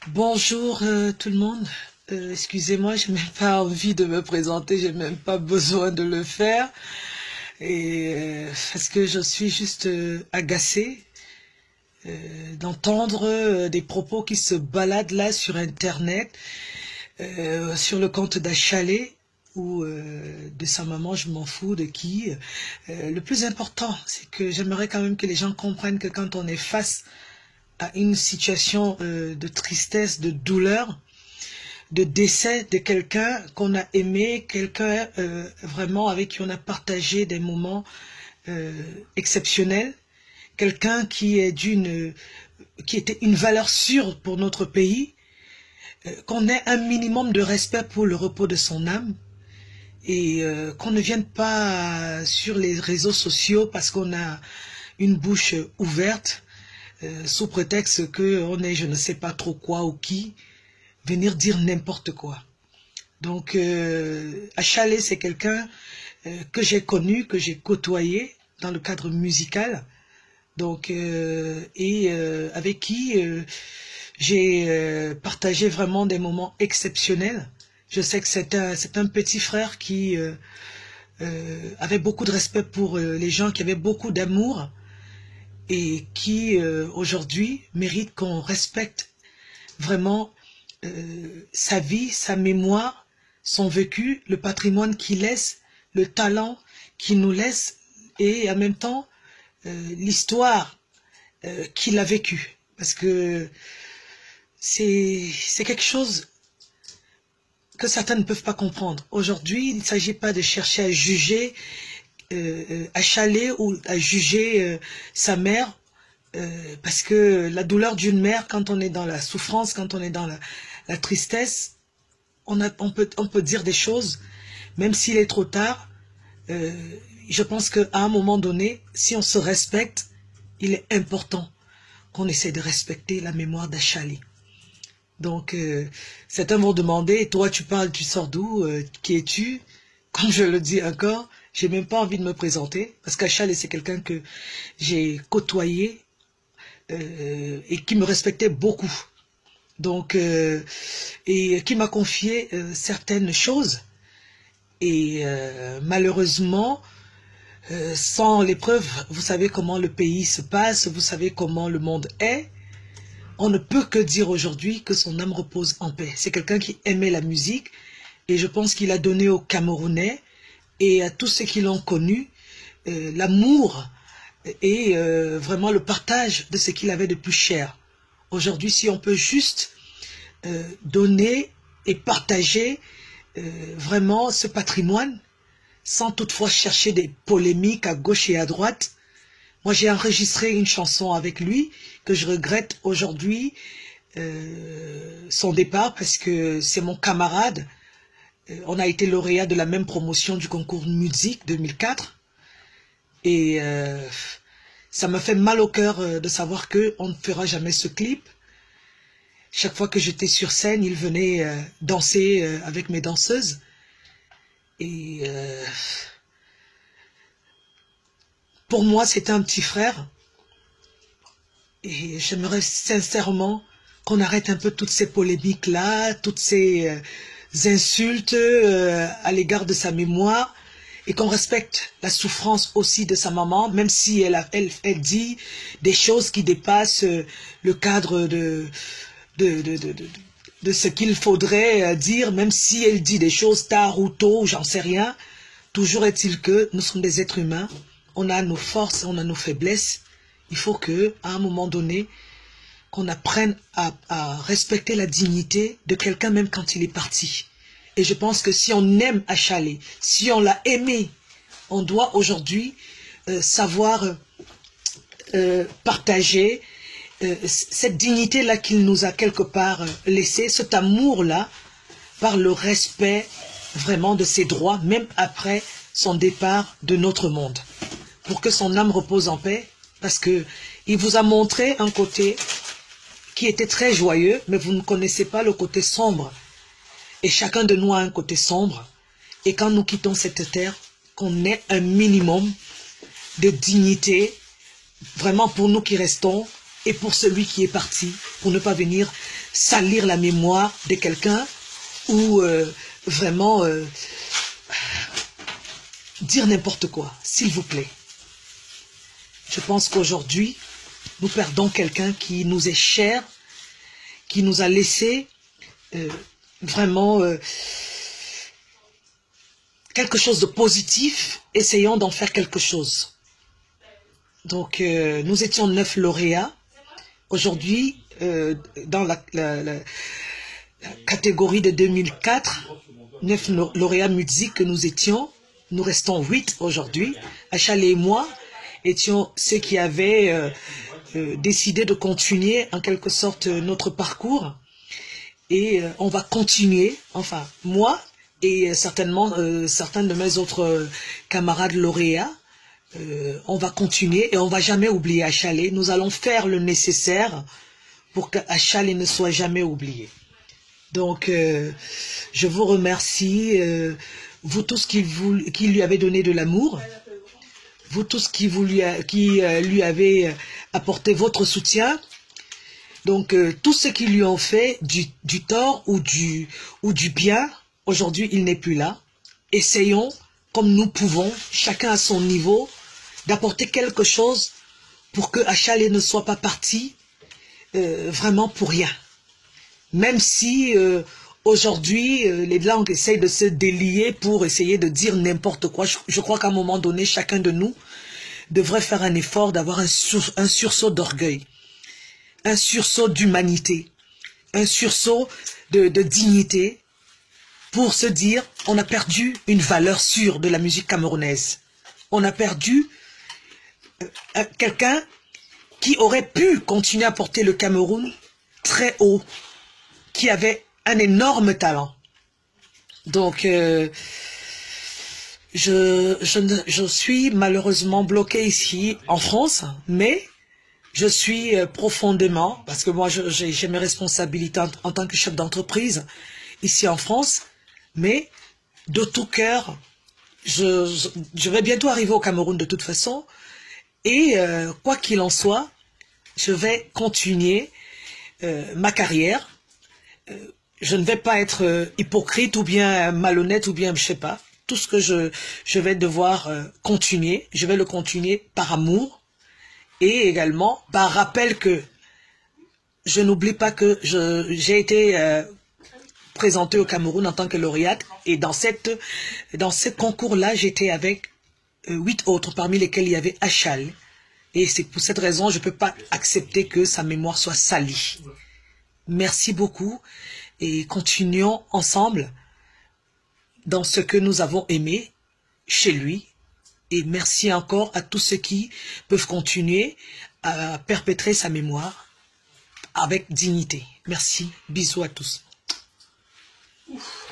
Bonjour tout le monde. Excusez-moi, j'ai même pas envie de me présenter, j'ai même pas besoin de le faire. Parce que je suis juste agacée d'entendre des propos qui se baladent là sur Internet, sur le compte d'Achalé ou de sa maman, je m'en fous de qui. Le plus important, c'est que j'aimerais quand même que les gens comprennent que quand on est face à une situation de tristesse, de douleur, de décès de quelqu'un qu'on a aimé, quelqu'un vraiment avec qui on a partagé des moments exceptionnels, quelqu'un qui était une valeur sûre pour notre pays, qu'on ait un minimum de respect pour le repos de son âme et qu'on ne vienne pas sur les réseaux sociaux parce qu'on a une bouche ouverte sous prétexte qu'on est je ne sais pas trop quoi ou qui, venir dire n'importe quoi. Donc, Achalé, c'est quelqu'un que j'ai connu, que j'ai côtoyé dans le cadre musical, donc avec qui j'ai partagé vraiment des moments exceptionnels. Je sais que c'est un petit frère qui avait beaucoup de respect pour les gens, qui avait beaucoup d'amour et qui aujourd'hui mérite qu'on respecte vraiment sa vie, sa mémoire, son vécu, le patrimoine qu'il laisse, le talent qu'il nous laisse et en même temps l'histoire qu'il a vécue. Parce que c'est quelque chose que certains ne peuvent pas comprendre. Aujourd'hui, il ne s'agit pas de chercher à juger Achalé ou à juger sa mère parce que la douleur d'une mère, quand on est dans la souffrance, quand on est dans la tristesse, on peut dire des choses, même s'il est trop tard. Je pense qu'à un moment donné, si on se respecte, il est important qu'on essaie de respecter la mémoire d'Achalé. Donc, certains vont demander, toi tu parles, tu sors d'où, qui es-tu? Comme je le dis encore, j'ai même pas envie de me présenter, parce qu'Achalé c'est quelqu'un que j'ai côtoyé, et qui me respectait beaucoup. Donc, et qui m'a confié certaines choses. Et malheureusement, sans les preuves, vous savez comment le pays se passe, vous savez comment le monde est. On ne peut que dire aujourd'hui que son âme repose en paix. C'est quelqu'un qui aimait la musique et je pense qu'il a donné aux Camerounais et à tous ceux qui l'ont connu l'amour et vraiment le partage de ce qu'il avait de plus cher. Aujourd'hui, si on peut juste donner et partager vraiment ce patrimoine sans toutefois chercher des polémiques à gauche et à droite. Moi, j'ai enregistré une chanson avec lui que je regrette aujourd'hui son départ parce que c'est mon camarade. On a été lauréat de la même promotion du concours de musique 2004 et ça me fait mal au cœur de savoir qu'on ne fera jamais ce clip. Chaque fois que j'étais sur scène, il venait danser avec mes danseuses. Et pour moi, c'était un petit frère. Et j'aimerais sincèrement qu'on arrête un peu toutes ces polémiques-là, toutes ces insultes à l'égard de sa mémoire. Et qu'on respecte la souffrance aussi de sa maman, même si elle dit des choses qui dépassent le cadre de ce qu'il faudrait dire, même si elle dit des choses tard ou tôt, j'en sais rien. Toujours est-il que nous sommes des êtres humains, on a nos forces, on a nos faiblesses. Il faut que, à un moment donné, qu'on apprenne à respecter la dignité de quelqu'un même quand il est parti. Et je pense que si on aime Achalé, si on l'a aimé, on doit aujourd'hui savoir partager cette dignité-là qu'il nous a quelque part laissée, cet amour-là, par le respect vraiment de ses droits, même après son départ de notre monde. Pour que son âme repose en paix, parce que il vous a montré un côté qui était très joyeux, mais vous ne connaissez pas le côté sombre. Et chacun de nous a un côté sombre. Et quand nous quittons cette terre, qu'on ait un minimum de dignité, vraiment pour nous qui restons, et pour celui qui est parti, pour ne pas venir salir la mémoire de quelqu'un ou vraiment dire n'importe quoi, s'il vous plaît. Je pense qu'aujourd'hui, nous perdons quelqu'un qui nous est cher, qui nous a laissé vraiment quelque chose de positif, essayons d'en faire quelque chose. Donc, nous étions 9 lauréats. Aujourd'hui, dans la catégorie de 2004, 9 lauréats musique que nous étions, nous restons 8 aujourd'hui. Achal et moi étions ceux qui avaient décidé de continuer en quelque sorte notre parcours. Et on va continuer, enfin moi et certainement certains de mes autres camarades lauréats, on va continuer et on va jamais oublier Achalé. Nous allons faire le nécessaire pour qu'Achalé ne soit jamais oublié. Donc je vous remercie, vous tous qui lui avez donné de l'amour, vous tous qui lui avez apporté votre soutien. Donc, tous ceux qui lui ont fait du tort ou du bien, aujourd'hui, il n'est plus là. Essayons, comme nous pouvons, chacun à son niveau, d'apporter quelque chose pour que Achalé ne soit pas parti vraiment pour rien. Même si, aujourd'hui, les langues essayent de se délier pour essayer de dire n'importe quoi. Je crois qu'à un moment donné, chacun de nous devrait faire un effort d'avoir un sursaut d'orgueil. Un sursaut d'humanité, un sursaut de dignité pour se dire on a perdu une valeur sûre de la musique camerounaise. On a perdu quelqu'un qui aurait pu continuer à porter le Cameroun très haut, qui avait un énorme talent. Donc, je suis malheureusement bloqué ici en France, mais je suis profondément, parce que moi j'ai mes responsabilités en tant que chef d'entreprise ici en France, mais de tout cœur, je vais bientôt arriver au Cameroun de toute façon, et quoi qu'il en soit, je vais continuer ma carrière. Je ne vais pas être hypocrite ou bien malhonnête ou bien je sais pas. Tout ce que je vais devoir continuer, je vais le continuer par amour. Et également, par rappel que je n'oublie pas que j'ai été présentée au Cameroun en tant que lauréate. Et dans ce concours-là, j'étais avec 8 autres, parmi lesquels il y avait Achal. Et c'est pour cette raison, je ne peux pas accepter que sa mémoire soit salie. Merci beaucoup et continuons ensemble dans ce que nous avons aimé chez lui. Et merci encore à tous ceux qui peuvent continuer à perpétrer sa mémoire avec dignité. Merci. Bisous à tous. Ouf.